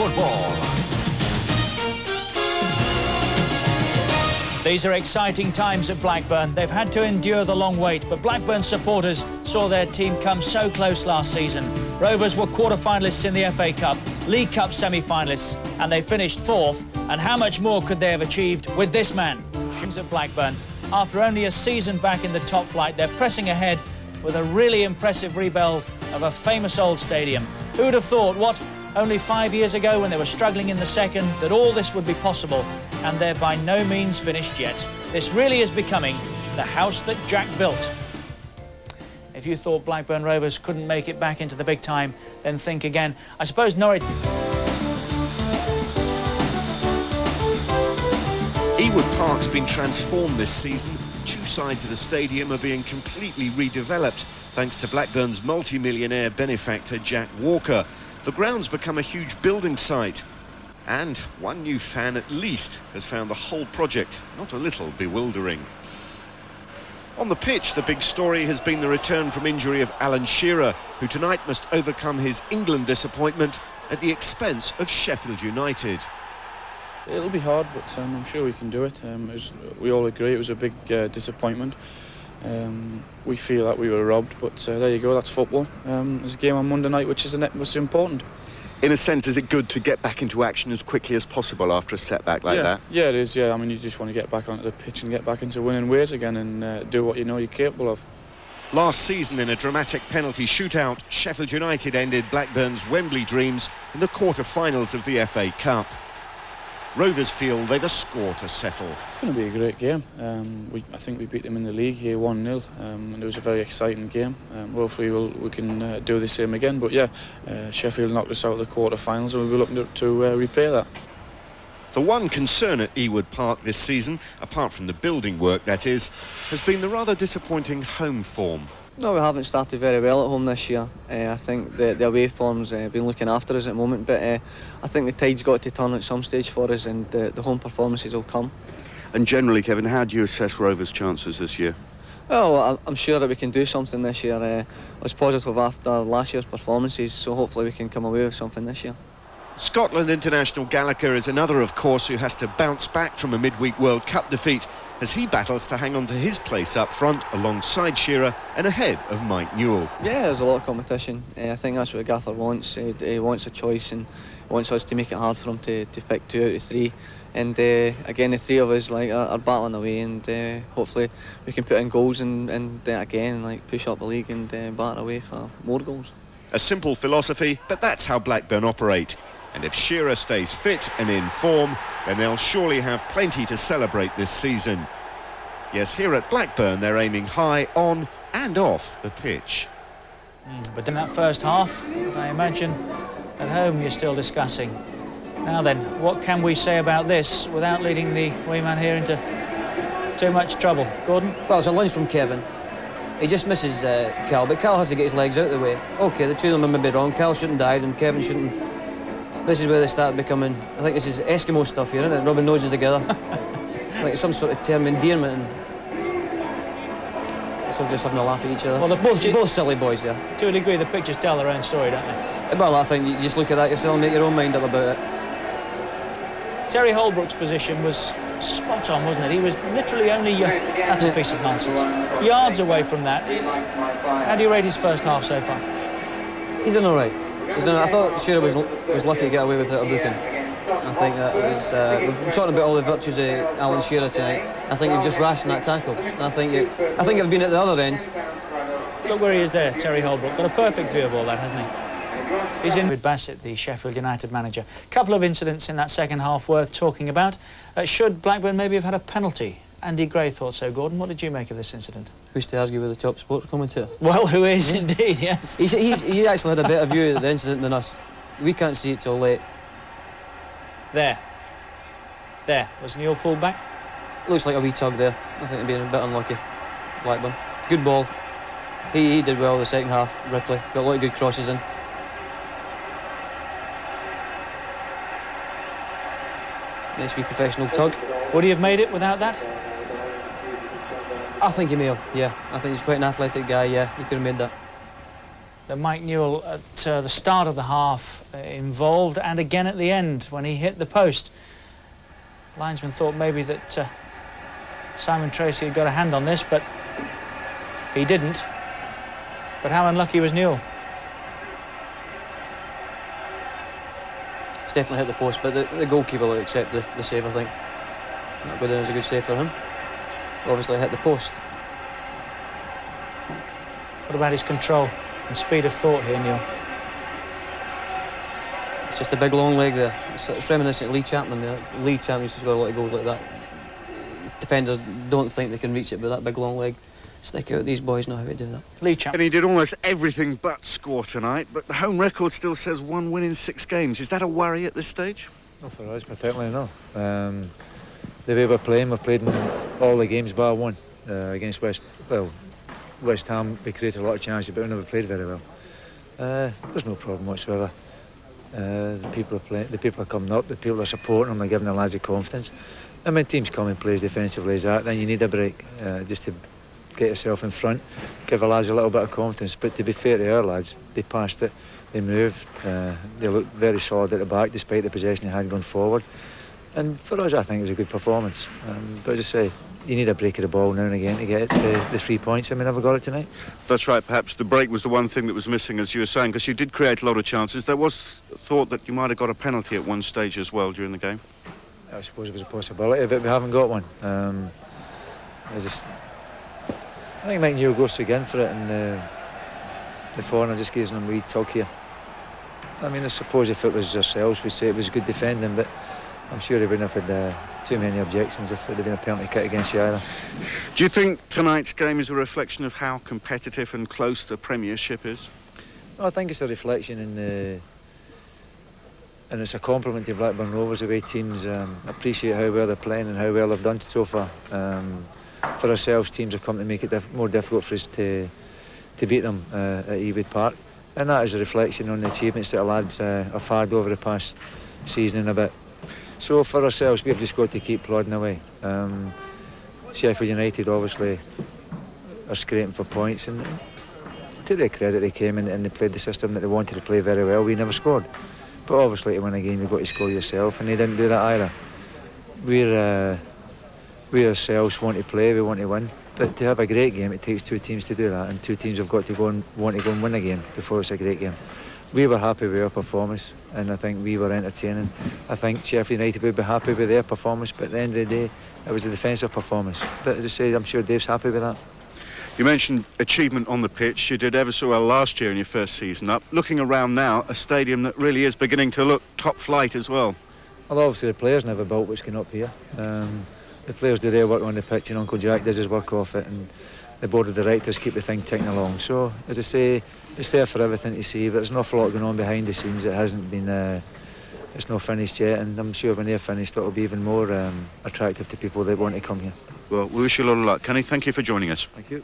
football. These are exciting times at Blackburn. They've had to endure the long wait, but Blackburn supporters saw their team come so close last season. Rovers were quarter-finalists in the FA Cup, League Cup semi-finalists, and they finished fourth. And how much more could they have achieved with this man? At Blackburn, after only a season back in the top flight, they're pressing ahead with a really impressive rebuild of a famous old stadium. Who would have thought, only 5 years ago when they were struggling in the second, that all this would be possible, and they're by no means finished yet. This really is becoming the house that Jack built. If you thought Blackburn Rovers couldn't make it back into the big time, then think again. I suppose Norwich... Ewood Park's been transformed this season. Two sides of the stadium are being completely redeveloped thanks to Blackburn's multi-millionaire benefactor Jack Walker. The ground's become a huge building site, and one new fan at least has found the whole project not a little bewildering. On the pitch, the big story has been the return from injury of Alan Shearer, who tonight must overcome his England disappointment at the expense of Sheffield United. It'll be hard, but I'm sure we can do it. We all agree it was a big disappointment. We feel that we were robbed, but there you go, that's football. There's a game on Monday night, which is most important. In a sense, is it good to get back into action as quickly as possible after a setback like that? Yeah, it is, yeah. I mean, you just want to get back onto the pitch and get back into winning ways again and do what you know you're capable of. Last season, in a dramatic penalty shootout, Sheffield United ended Blackburn's Wembley dreams in the quarter-finals of the FA Cup. Rovers feel they've a score to settle. It's going to be a great game. I think we beat them in the league here 1-0, and it was a very exciting game. Hopefully we can do the same again. But yeah, Sheffield knocked us out of the quarter-finals, and we'll be looking to replay that. The one concern at Ewood Park this season, apart from the building work that is, has been the rather disappointing home form. No, we haven't started very well at home this year. I think the away form's been looking after us at the moment, but I think the tide's got to turn at some stage for us, and the home performances will come. And generally, Kevin, how do you assess Rovers' chances this year? Well, I'm sure that we can do something this year. I was positive after last year's performances, so hopefully we can come away with something this year. Scotland international Gallagher is another, of course, who has to bounce back from a midweek World Cup defeat as he battles to hang on to his place up front alongside Shearer and ahead of Mike Newell. Yeah, there's a lot of competition. I think that's what Gaffer wants. He wants a choice and wants us to make it hard for him to pick 2 out of 3. And again, the 3 of us are battling away, and hopefully we can put in goals and again push up the league and batter away for more goals. A simple philosophy, but that's how Blackburn operate. And if Shearer stays fit and in form, then they'll surely have plenty to celebrate this season. Yes, here at Blackburn, they're aiming high on and off the pitch. But in that first half, I imagine at home you're still discussing. Now then, what can we say about this without leading the away man here into too much trouble? Gordon? Well, it's a lunge from Kevin. He just misses Cal, but Cal has to get his legs out of the way. OK, the two of them may be wrong. Cal shouldn't dive and Kevin shouldn't. This is where they start becoming, I think this is Eskimo stuff here, isn't it? Rubbing noses together. Like some sort of term endearment, and sort of just having a laugh at each other. Well, both silly boys there. To a degree, the pictures tell their own story, don't they? Well, I think you just look at that yourself and make your own mind up about it. Terry Holbrook's position was spot on, wasn't it? He was literally only, that's a piece of nonsense, yards away from that. How do you rate his first half so far? He's done all right. I thought Shearer was lucky to get away without a booking. I think that was... we're talking about all the virtues of Alan Shearer tonight. I think you've just rashed in that tackle. And I think you've been at the other end. Look where he is there, Terry Holbrook. Got a perfect view of all that, hasn't he? He's in with Bassett, the Sheffield United manager. A couple of incidents in that second half worth talking about. Should Blackburn maybe have had a penalty? Andy Gray thought so, Gordon. What did you make of this incident? Who's to argue with the top sports commentator? Well, who is indeed, yes. He actually had a better view of the incident than us. We can't see it till late. There. Was Newell pulled back? Looks like a wee tug there. I think they've been a bit unlucky, Blackburn. Good ball. He did well the second half, Ripley. Got a lot of good crosses in. Nice wee professional tug. Would he have made it without that? I think he may have, yeah. I think he's quite an athletic guy, yeah. He could have made that. that Mike Newell at the start of the half involved, and again at the end when he hit the post. Linesman thought maybe that Simon Tracy had got a hand on this, but he didn't. But how unlucky was Newell? He's definitely hit the post, but the goalkeeper will accept the save, I think. That was a good save for him. Obviously hit the post. What about his control and speed of thought here, Neil? It's just a big long leg there. It's reminiscent of Lee Chapman there. Lee Chapman used to score a lot of goals like that. Defenders don't think they can reach it, but that big long leg, stick out. These boys know how to do that. Lee Chapman. And he did almost everything but score tonight, but the home record still says 1 win in 6 games. Is that a worry at this stage? Not for us, particularly, no. The way we're playing, we've played in all the games bar one against West Ham. We created a lot of chances, but we never played very well. There's no problem whatsoever. The people are coming up, the people are supporting them, and giving the lads the confidence. And when teams come and play as defensively as that, then you need a break just to get yourself in front, give the lads a little bit of confidence. But to be fair to our lads, they passed it, they moved, they looked very solid at the back despite the possession they had going forward. And for us, I think it was a good performance. But as I say, you need a break of the ball now and again to get the 3 points, and we never got it tonight. That's right, perhaps the break was the one thing that was missing, as you were saying, because you did create a lot of chances. There was thought that you might have got a penalty at one stage as well during the game. I suppose it was a possibility, but we haven't got one. I think Mike Newell goes again for it, and the foreigner just gives him a wee tug here. I mean, I suppose if it was ourselves, we'd say it was good defending, but I'm sure he wouldn't have had too many objections if there'd been a penalty kick against you either. Do you think tonight's game is a reflection of how competitive and close the Premiership is? Well, I think it's a reflection and it's a compliment to Blackburn Rovers, the way teams appreciate how well they're playing and how well they've done so far. For ourselves, teams have come to make it more difficult for us to beat them at Ewood Park, and that is a reflection on the achievements that the lads have had over the past season and a bit. So for ourselves, we've just got to keep plodding away. Sheffield United obviously are scraping for points, and to their credit, they came in and they played the system that they wanted to play very well. We never scored, but obviously to win a game you've got to score yourself, and they didn't do that either. We ourselves want to play, we want to win, but to have a great game it takes 2 teams to do that, and 2 teams have got to want to go and win a game before it's a great game. We were happy with our performance, and I think we were entertaining. I think Sheffield United would be happy with their performance, but at the end of the day, it was a defensive performance. But as I say, I'm sure Dave's happy with that. You mentioned achievement on the pitch. You did ever so well last year in your first season up. Looking around now, a stadium that really is beginning to look top flight as well. Well, obviously the players never built what's going up here. The players do their work on the pitch, and Uncle Jack does his work off it, and the board of directors keep the thing ticking along. So, as I say, it's there for everything to see, but there's an awful lot going on behind the scenes. It hasn't been, it's not finished yet, and I'm sure when they're finished it'll be even more attractive to people that want to come here. Well, we wish you a lot of luck. Kenny, thank you for joining us. Thank you.